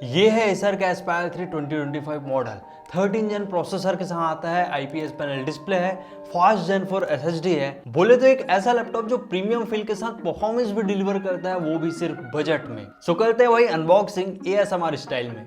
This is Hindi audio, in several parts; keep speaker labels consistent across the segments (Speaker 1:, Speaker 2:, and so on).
Speaker 1: ये है एसर का एस्पायर 3 2025 मॉडल। 13 जेन प्रोसेसर के साथ आता है, आईपीएस पैनल डिस्प्ले है, फास्ट जेन 4 एसएसडी है। बोले तो एक ऐसा लैपटॉप जो प्रीमियम फील के साथ परफॉर्मेंस भी डिलीवर करता है, वो भी सिर्फ बजट में। सो करते हैं वही अनबॉक्सिंग एएसएमआर स्टाइल में।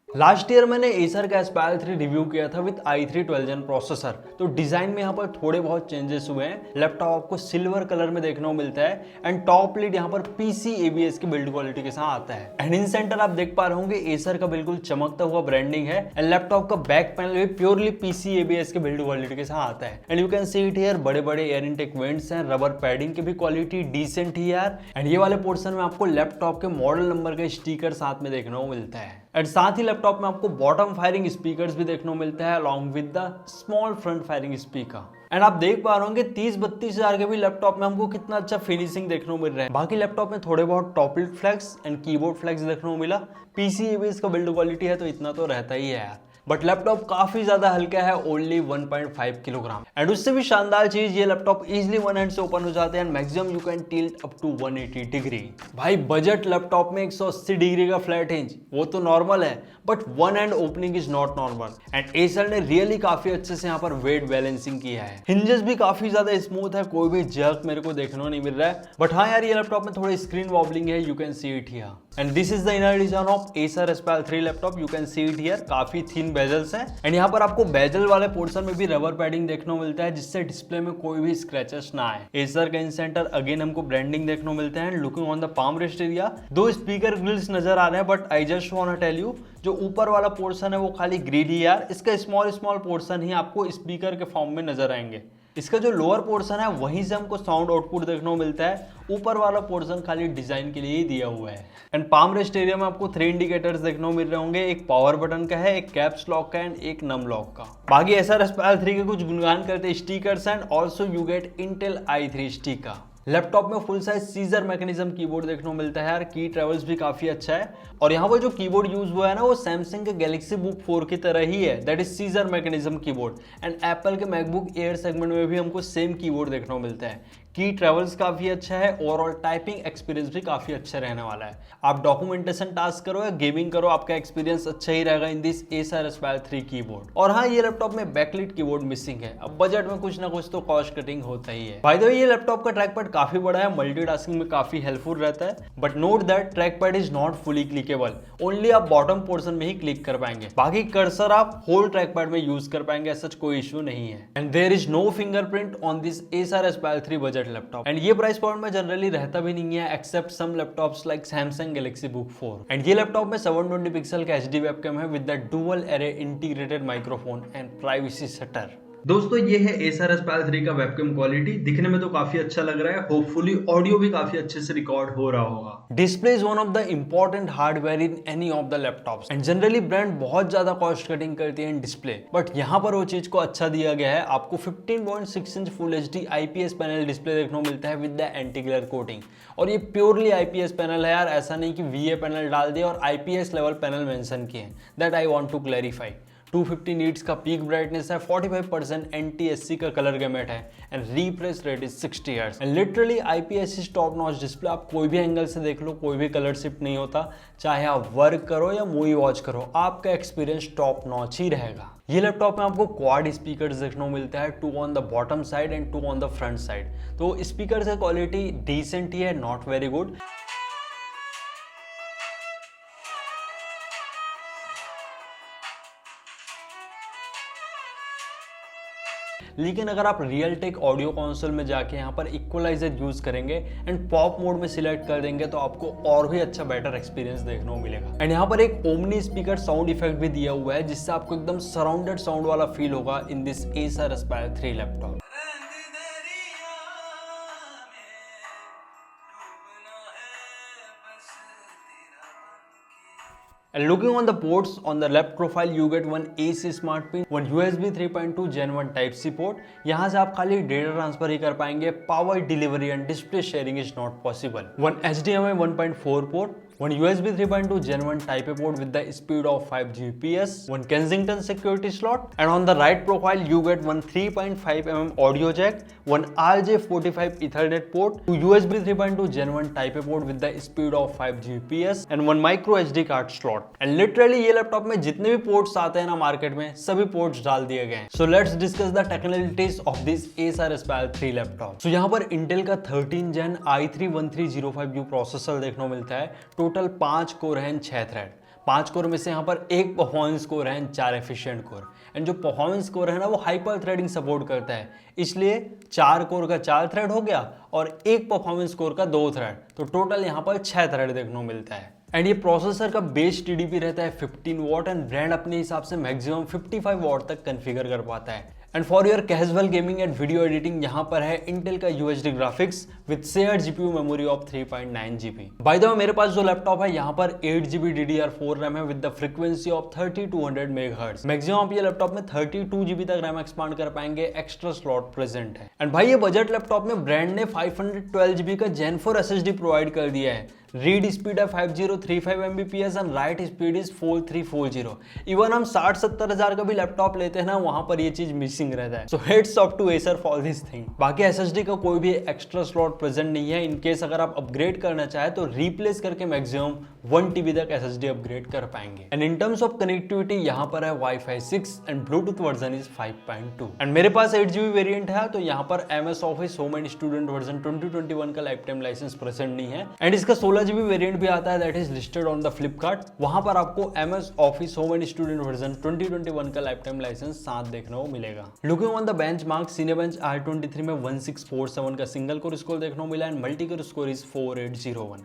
Speaker 1: लास्ट ईयर मैंने एसर का एस्पायर 3 रिव्यू किया था विद i3 12 जेन प्रोसेसर। तो डिजाइन में यहाँ पर थोड़े बहुत चेंजेस हुए हैं। लैपटॉप आपको सिल्वर कलर में देखने को मिलता है एंड टॉप लीड यहाँ पर पीसी एबीएस की बिल्ड क्वालिटी के साथ आता है। एंड इन सेंटर आप देख पा रहे होंगे एसर का बिल्कुल चमकता हुआ ब्रांडिंग है एंड लैपटॉप का बैक पैनल भी प्योरली पीसी एबीएस के बिल्ड क्वालिटी के साथ आता है। And you can see it here, बड़े बड़े एयर इनटेक वेंट्स हैं, रबर पैडिंग की भी क्वालिटी डिसेंट ही यार। एंड ये वाले पोर्शन में आपको लैपटॉप के मॉडल नंबर का स्टिकर साथ में देखने को मिलता है। एंड साथ ही लैपटॉप में आपको बॉटम फायरिंग स्पीकर्स भी देखने को मिलता है along with the small front firing speaker. And आप देख पा रहे होंगे 30-32 हजार के भी लैपटॉप में हमको कितना अच्छा फिनिशिंग देखने को मिल रहा है। बाकी लैपटॉप में थोड़े बहुत top lid flex and keyboard flex देखने को मिला। पीसी एबीएस का बिल्ड क्वालिटी है तो इतना तो रहता ही है यार। बट लैपटॉप काफी ज्यादा हल्का है, ओनली 1.5 किलोग्राम। एंड उससे भी शानदार चीज, ये लैपटॉप इजिली वन हैंड से ओपन हो जाते हैं and maximum you can tilt up to 180 degree. भाई बजट लैपटॉप में 180 डिग्री का फ्लैट हिंज वो तो नॉर्मल है, but one hand opening is not normal. And Acer ने रियली काफी अच्छे से यहाँ पर वेट बैलेंसिंग किया है। हिंजेस भी काफी ज्यादा स्मूथ है, कोई भी जर्क मेरे को देखने को नहीं मिल रहा है। बट हाँ यार, ये लैपटॉप में थोड़ी स्क्रीन वॉबलिंग है, you can see it here. And this is the inner design of Acer Aspire 3 laptop, you can see it here. काफी थिन बेजल्स हैं एंड यहाँ पर आपको बेजल वाले पोर्शन में भी रबर पैडिंग देखने को मिलता है, जिससे डिस्प्ले में कोई भी स्क्रैचेस ना आए। एसर का इन सेंटर अगेन हमको ब्रांडिंग देखने को मिलते हैं। Looking on the palm rest area, दो स्पीकर ग्रिल्स नजर आ रहे हैं, but I just want to tell you, जो ऊपर वाला पोर्शन है वो खाली ग्रिल ही यार, इसका स्मॉल स्मॉल पोर्शन ही आपको स्पीकर के फॉर्म में नजर आएंगे। इसका जो लोअर पोर्शन है वहीं से हमको साउंड आउटपुट देखने को मिलता है, ऊपर वाला पोर्शन खाली डिजाइन के लिए ही दिया हुआ है। एंड पाम रेस्ट एरिया में आपको 3 इंडिकेटर्स देखने को मिल रहे होंगे, एक पावर बटन का है, एक कैप्स लॉक का एंड एक नम लॉक का। बाकी एसर एस्पायर 3 के कुछ गुणगान करते stickers and also you get Intel i3 sticker. Laptop में full size scissor mechanism keyboard देखने को मिलता है यार, की ट्रेवल्स भी काफी अच्छा है। और यहाँ पर जो कीबोर्ड यूज हुआ है ना, वो सैमसंग के गैलेक्सी बुक 4 की तरह ही है, that is scissor mechanism keyboard. And Apple के मैकबुक एयर सेगमेंट में भी हमको सेम कीबोर्ड देखने को मिलता है। की ट्रेवल्स काफी अच्छा है, ओवरऑल टाइपिंग एक्सपीरियंस भी काफी अच्छा रहने वाला है। आप डॉक्यूमेंटेशन टास्क करो या गेमिंग करो, आपका एक्सपीरियंस अच्छा ही रहेगा in this Acer Aspire 3 keyboard. और हाँ, ये लैपटॉप में बैकलिट कीबोर्ड मिसिंग है। अब बजट में कुछ ना कुछ तो कॉस्ट कटिंग होता ही है। बाय द वे, ये लैपटॉप का ट्रैक पैड काफी बड़ा है, मल्टीटास्किंग में काफी हेल्पफुल रहता है। But note that trackpad is not fully clickable, only आप बॉटम पोर्शन में ही क्लिक कर पाएंगे। बाकी कर्सर आप होल ट्रैक पैड में यूज कर पाएंगे, ऐसा कोई इश्यू नहीं है। And there is no fingerprint on this Acer Aspire 3 budget laptop. And ये प्राइस पॉइंट में जनरली रहता भी नहीं है, except some laptops like Samsung Galaxy Book 4। And ये लैपटॉप में 720 पिक्सल का एचडी वेबकैम है with the dual array integrated microphone and privacy shutter. दोस्तों, ये है एसर एस्पायर 3 का वेबकैम क्वालिटी। दिखने में तो काफी अच्छा लग रहा है, होपफुली ऑडियो भी काफी अच्छे से रिकॉर्ड हो रहा होगा। Display is one of the important hardware in any of the laptops and generally brand बहुत ज्यादा कॉस्ट कटिंग करती है इन डिस्प्ले, बट यहाँ पर वो चीज को अच्छा दिया गया है। आपको 15.6 inch full HD IPS panel display देखने को मिलता है with the anti glare coating. और ये प्योरली आईपीएस पैनल है यार, ऐसा नहीं कि वीए पैनल डाल दिया और आईपीएस लेवल पैनल मेंशन किए, that I want to clarify. 250 nits का पीक ब्राइटनेस है, 45% एनटीएससी का कलर गैमेट है and refresh rate is 60 hertz. And literally IPS top notch display, आप कोई भी एंगल से देख लो, कोई भी कलर शिफ्ट नहीं होता। चाहे आप वर्क करो या मूवी वॉच करो, आपका एक्सपीरियंस टॉप नॉच ही रहेगा। ये लैपटॉप में आपको क्वाड स्पीकर्स देखने को मिलता है, 2 on the bottom side and 2 on the front side. तो स्पीकर की क्वालिटी डिसेंट ही है, नॉट वेरी गुड। लेकिन अगर आप रियल टेक ऑडियो कंसोल में जाके यहाँ पर इक्वलाइजर यूज करेंगे एंड पॉप मोड में सिलेक्ट कर देंगे, तो आपको और भी अच्छा बेटर एक्सपीरियंस देखने को मिलेगा। एंड यहाँ पर एक ओमनी स्पीकर साउंड इफेक्ट भी दिया हुआ है, जिससे आपको एकदम सराउंडेड साउंड वाला फील होगा in this Acer Aspire 3 laptop. And looking on the ports, on the left profile you get one AC smart pin, one USB 3.2 Gen 1 Type-C port. यहाँ से आप खाली डेटा ट्रांसफर ही कर पाएंगे, power delivery and display sharing is not possible. One HDMI 1.4 port, one USB 3.2 Gen 1 Type-A port with the speed of 5 Gbps, one Kensington security slot, and on the right profile you get one 3.5 mm audio jack, one RJ45 Ethernet port, two USB 3.2 Gen 1 Type-A port with the speed of 5 Gbps, and one micro SD card slot. And literally ये लैपटॉप में जितने भी पोर्ट्स आते हैं ना मार्केट में, सभी पोर्ट्स डाल दिए गए हैं. So let's discuss the technicalities of this Acer Aspire 3 laptop. So यहाँ पर Intel का 13 Gen i3-1305U प्रोसेसर देखने को मिलता है. टोटल 5 कोर हैं, 6 थ्रेड. 5 कोर में से यहाँ पर एक परफॉर्मेंस कोर है, 4 एफिशिएंट कोर. एंड जो परफॉर्मेंस कोर है ना वो हाइपर थ्रेडिंग सपोर्ट करता है, इसलिए 4 कोर का 4 थ्रेड हो गया और एक परफॉर्मेंस कोर का 2 थ्रेड. तो टोटल यहाँ पर 6 थ्रेड देखने को मिलता है. एंड ये प्रोसेसर का बेस टीडीपी रहता है 15 वॉट एंड ब्रांड अपने हिसाब से मैक्सिमम 55 वॉट तक कॉन्फ़िगर कर पाता है. And for your casual gaming and video editing यहाँ पर है इंटेल का UHD graphics with shared GPU memory of 3.9 GB. By the way मेरे पास जो लैपटॉप है यहाँ पर 8 GB DDR4 रैम है with the frequency of 3200 MHz. Maximum आप ये लैपटॉप में 32 GB तक रैम एक्सपांड कर पाएंगे, एक्स्ट्रा स्लॉट प्रेजेंट है. एंड भाई ये बजट लैपटॉप में ब्रांड ने 512 GB का Gen 4 SSD प्रोवाइड कर दिया है. रीड स्पीड है 5035 Mbps and right speed is 4340. Even हम 60-70 हजार का भी लैपटॉप लेते हैं ना, वहां पर ये चीज मिसिंग रहता है. So heads off to Acer for this thing. बाकी एसएसडी का कोई भी एक्स्ट्रा स्लॉट प्रेजेंट नहीं है. इनकेस अगर आप अपग्रेड करना चाहे तो रिप्लेस करके मैक्सिमम 1 TB तक एसएसडी अपग्रेड कर पाएंगे. And in terms of connectivity यहाँ पर है Wi-Fi 6 and Bluetooth version is 5.2. And मेरे पास 8 GB वेरिएंट है, तो यहाँ पर MS Office home and student version 2021 का लाइफ टाइम लाइसेंस प्रेजेंट नहीं है. एंड इसका 16 GB वेरिएंट भी आता है, that is listed on the Flipkart. वहां पर आपको MS Office home and student version 2021 का लाइफ टाइम लाइसेंस साथ देखने को मिलेगा. Looking on the benchmark, Cinebench R23 में 1647 का सिंगल कोर स्कोर देखने को मिला and multi core score is 4801.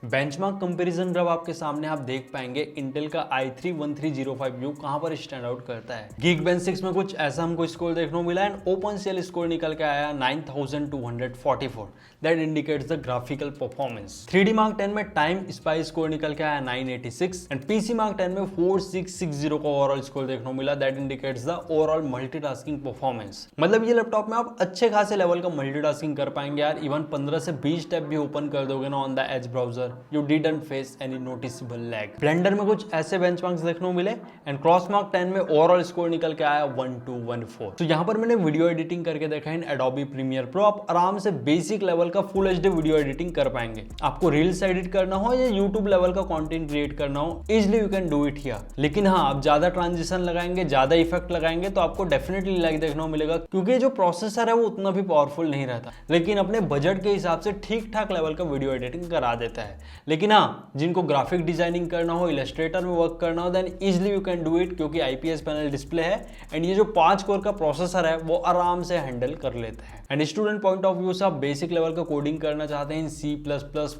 Speaker 1: Benchmark comparison जब आपके सामने आप देख पाएंगे इंटेल का i3-1305U कहां पर स्टैंड आउट करता है. Geekbench 6 में कुछ ऐसा हमको स्कोर देखने को मिला एंड OpenCL स्कोर निकल के आया 9244. That indicates the graphical performance. 3D Mark 10 में टाइम स्पाई स्कोर निकल के आया 986 एंड PC Mark 10 में 4660 का ओवरऑल स्कोर देखने को मिला. That indicates the overall multitasking performance. मतलब ये लैपटॉप में आप अच्छे खासे लेवल का मल्टीटास्किंग कर पाएंगे यार. इवन 15 से 20 टैब भी ओपन कर दोगे ना on the age browser, you didn't face any noticeable lag. Blender में कुछ ऐसे बेंचमार्क्स देखने को मिले एंड क्रॉसमार्क 10 में ओवरऑल स्कोर निकल के आया 1214. तो यहाँ पर मैंने वीडियो एडिटिंग करके देखा इन एडोबी प्रीमियर प्रो. आप आराम से बेसिक लेवल का फुल HD वीडियो एडिटिंग कर पाएंगे. आपको रील्स एडिट करना हो या यूट्यूब लेवल का कंटेंट क्रिएट करना हो, easily you can do it here. लेकिन हाँ, आप ज्यादा ट्रांजिशन लगाएंगे, ज्यादा इफेक्ट लगाएंगे तो आपको डेफिनेटली लैग देखने को मिलेगा, क्योंकि जो प्रोसेसर है वो उतना भी पावरफुल नहीं रहता, लेकिन अपने बजट के हिसाब से ठीक ठाक लेवल का वीडियो एडिटिंग करा देता है. लेकिन हाँ, जिनको ग्राफिक डिजाइनिंग करना हो, इलस्ट्रेटर में वर्क करना हो, then easily you can do it, क्योंकि IPS पैनल डिस्प्ले है एंड ये जो 5 कोर का प्रोसेसर है वो आराम से हैंडल कर लेता है. And student point of view से आप बेसिक लेवल का कोडिंग करना चाहते हैं, C++,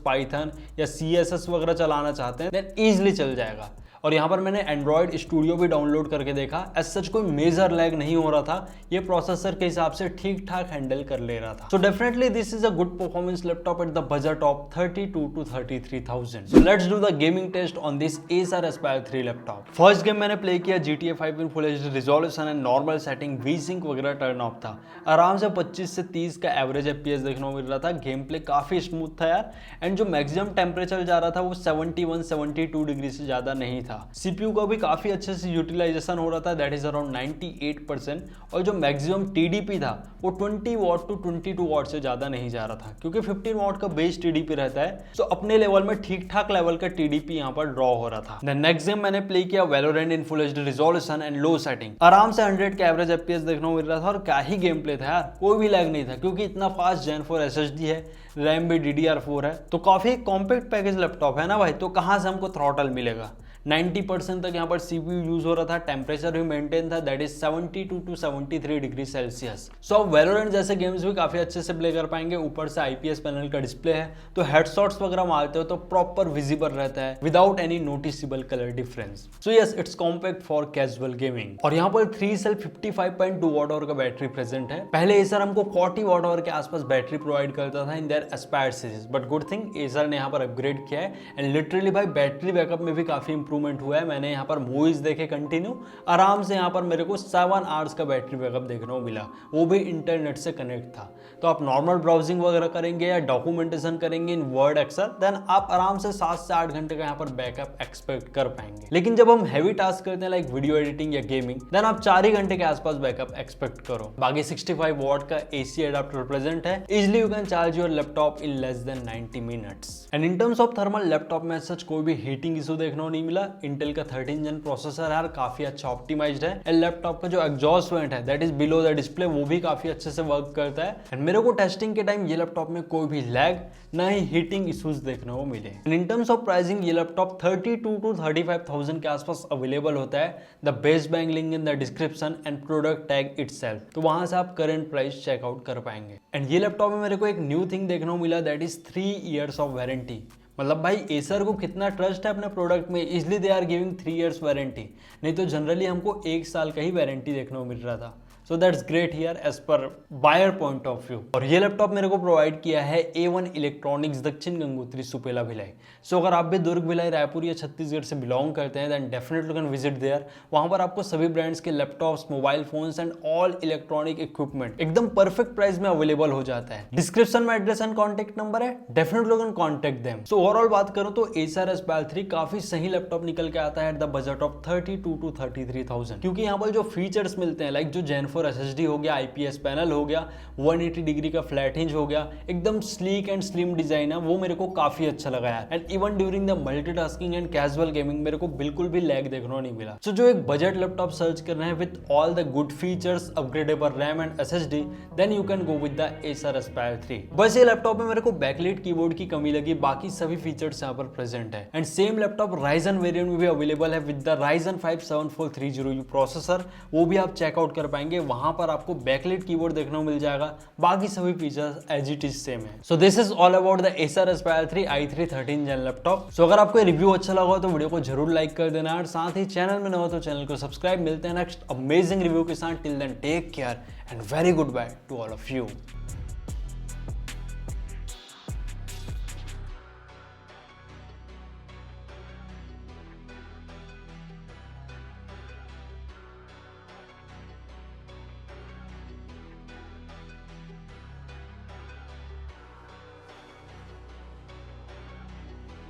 Speaker 1: पाइथन या CSS वगैरह चलाना चाहते हैं, देन इजिली चल जाएगा. और यहाँ पर मैंने एंड्रॉइड स्टूडियो भी डाउनलोड करके देखा, एज सच कोई मेजर लैग नहीं हो रहा था. ये प्रोसेसर के हिसाब से ठीक ठाक हैंडल कर ले रहा था. So definitely this is a good performance laptop at the budget of 32 to 33,000. So let's do the gaming test on this Acer Aspire 3 laptop. First game मैंने प्ले किया GTA 5 in full HD resolution and normal setting, V-Sync वगैरह टर्न ऑफ था. आराम से 25 से 30 का एवरेज FPS देखने को मिल रहा था. गेम प्ले काफी स्मूथ था यार. एंड जो मैक्सिमम टेम्परेचर जा रहा था वो 71-72 डिग्री से ज्यादा नहीं था. CPU का भी काफी अच्छे से यूटिलाइजेशन हो रहा था, दैट इज अराउंड 98%. और जो मैक्सिमम TDP था वो 20 वॉट टू 22 वॉट से ज्यादा नहीं जा रहा था, क्योंकि 15 वॉट का बेस TDP रहता है. तो अपने लेवल में ठीक ठाक लेवल का TDP यहाँ पर ड्रॉ हो रहा था. नेक्स्ट गेम मैंने प्ले किया Valorant in full HD resolution and low setting. आराम से 100 का एवरेज FPS देखने को मिल रहा था और क्या ही गेम प्ले था यार, कोई भी लैग नहीं था, क्योंकि इतना फास्ट Gen 4 SSD है, रैम भी DDR4 है, तो काफी कॉम्पैक्ट पैकेज लैपटॉप है ना भाई. तो कहाँ से हमको थ्रॉटल मिलेगा. 90% तक यहाँ पर CPU यूज हो रहा था, टेम्परेचर भी मेंटेन था, that is 72 to 73 degree Celsius. So अब Valorant जैसे गेम्स भी काफी अच्छे से प्ले कर पाएंगे. ऊपर से IPS पैनल का डिस्प्ले है, तो हेडशॉट्स वगैरह मारते हो तो प्रॉपर विजिबल रहता है without any noticeable colour difference. So yes, it's compact for casual gaming. और यहाँ पर 3 सेल 55.2 वॉट आवर का बैटरी प्रेजेंट है. पहले Acer हमको 40 वॉट आवर के आसपास बैटरी प्रोवाइड करता था in their Aspire series, but good thing Acer ने यहाँ पर अपग्रेड किया है एंड लिटरली भाई बैटरी बैकअप में भी काफी इंप्रूवमेंट हुआ है। मैंने यहाँ पर मूवीज देखे कंटिन्यू, आराम से यहाँ पर मेरे को 7 आवर्स का बैटरी बैकअप देखने को मिला, वो भी इंटरनेट से कनेक्ट था। तो आप नॉर्मल ब्राउजिंग वगैरह करेंगे या डॉक्यूमेंटेशन करेंगे इन वर्ड एक्सेल, देन आप आराम से 7 से 8 घंटे का यहाँ पर बैकअप एक्सपेक्ट कर पाएंगे। लेकिन जब हम हैवी टास्क करते हैं लाइक वीडियो एडिटिंग या गेमिंग, देन आप 4 ही घंटे के आसपास बैकअप एक्सपेक्ट करो। बाकी 65 वॉट का AC एडाप्टर प्रेजेंट है, easily you can charge your laptop in less than 90 minutes. And in terms of thermal, laptop में सच कोई भी हीटिंग इशू देखने को नहीं मिला। इंटेल का 13 जन प्रोसेसर है, काफी अच्छा ऑप्टिमाइज्ड है। एंड लैपटॉप का जो एग्जॉस्ट वेंट है that is below the display, वो भी काफी अच्छे से वर्क करता है। एंड मेरे को टेस्टिंग के टाइम ये लैपटॉप में कोई भी लैग ना ही हीटिंग इश्यूज देखने को मिले। And in terms of pricing, ये लैपटॉप 32 to 35,000 के आसपास अवेलेबल होता है। The best bank link in the description and product tag itself, तो वहां से आप करंट प्राइस चेकआउट कर पाएंगे। एंड ये लैपटॉप में मेरे को एक न्यू थिंग देखने को मिला, that is 3 years of warranty. मतलब भाई एसर को कितना ट्रस्ट है अपने प्रोडक्ट में, इसलिए they are giving 3 years warranty. नहीं तो जनरली हमको 1 साल का ही वारंटी देखने को मिल रहा था। So that's great here as per buyer point of view. और ये लैपटॉप मेरे को प्रोवाइड किया है A1 इलेक्ट्रॉनिक्स दक्षिण गंगोत्री सुपेला भिलाई। सो अगर आप भी दुर्ग भिलाई रायपुर या छत्तीसगढ़ से बिलोंग करते हैं, then definitely can visit there. वहां पर आपको सभी ब्रांड्स के laptops, mobile phones and all electronic equipment एकदम परफेक्ट प्राइस में अवेलेबल हो जाता है। डिस्क्रिप्शन में एड्रेस एंड कॉन्टेक्ट नंबर है, definitely can contact them. So overall बात करूं तो Acer Aspire 3 काफी सही लैपटॉप निकल के आता है eight the budget of 32 to 33,000, क्योंकि यहाँ पर जो फीचर्स मिलते हैं लाइक जो Gen 4 SSD हो गया, IPS पैनल हो गया, 180 डिग्री का फ्लैट हिंज हो गया, एकदम स्लीक एंड स्लिम डिजाइन है, वो मेरे को काफी अच्छा लगा यार। And even during the multitasking and casual gaming मेरे को बिल्कुल भी लैग देखने को नहीं मिला। सो जो एक बजट लैपटॉप सर्च कर रहे हैं with all the good features, upgradable RAM and SSD, then you can go with the Acer Aspire 3। बस ये लैपटॉप में मेरे को बैकलाइट कीबोर्ड की कमी लगी, बाकी सभी फीचर्स यहाँ पर प्रेजेंट है। And same laptop Ryzen variant में भी अवेलेबल है with the Ryzen 5 7430U processor, वो भी आप चेकआउट कर पाएंगे। वहां पर आपको बैकलाइट कीबोर्ड देखने को मिल जाएगा, बाकी सभी features as it is same है। So this is all about the Acer Aspire 3 i3 13 Gen laptop. So अगर आपको रिव्यू अच्छा लगा हो तो वीडियो को जरूर लाइक कर देना, और साथ ही चैनल में न हो तो चैनल को सब्सक्राइब। मिलते हैं नेक्स्ट अमेजिंग रिव्यू के साथ। Till then take care and very goodbye to all of you.